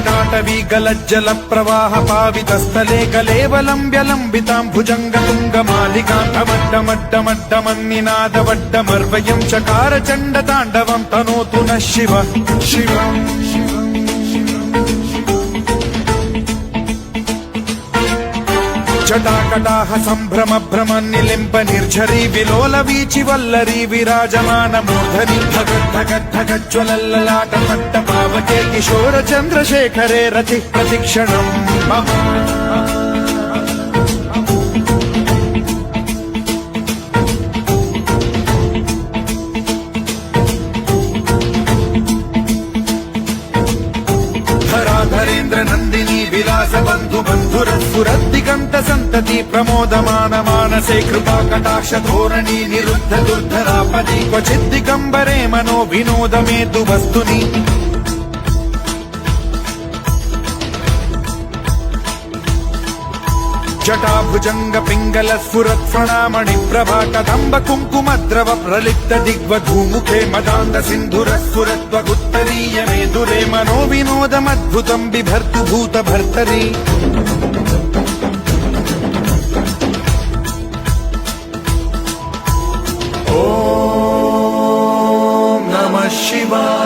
जटाटवी गलज्जल प्रवाह पावितस्थले कलेवलम्ब्यलम्बितां भुजङ्गतुङ्गमालिकां अवड्डमड्डमड्डमन्निनादवड्डमर्वयं चकार चण्डताण्डवं तनोतु नः शिव शिव जटाकटाह सम्भ्रम भ्रम निलिम्ब निर्झरी विलोल वीचि वल्लरी विराजमान मूर्धनि धगद्धगद्धगज्ज्वलल्ललाट पट्ट पावके किशोर चन्द्रशेखरे रतिः प्रतिक्षणम् मम धराधरेन्द्र नन्दिनी विलास बन्धु बन्धुरस्फुरद्दिगन्त सन्तति प्रमोदमान मानसे कृपा कटाक्ष धोरणी निरुद्ध दुर्धरापदि क्वचिद्दिगम्बरे मनो विनोद मेतु वस्तुनि जटाभुजंग पिंगल स्फुरत् फणामणि प्रभा कदम्ब कुङ्कुमद्रव प्रलिप्त दिग्वधूमुखे मदान्त सिन्धुर स्फुरत्वगुत्तरीय मेदुरे मनो विनोदमद्भुतं बिभर्तु भूत भर्तरि ॐ नमः शिवाय।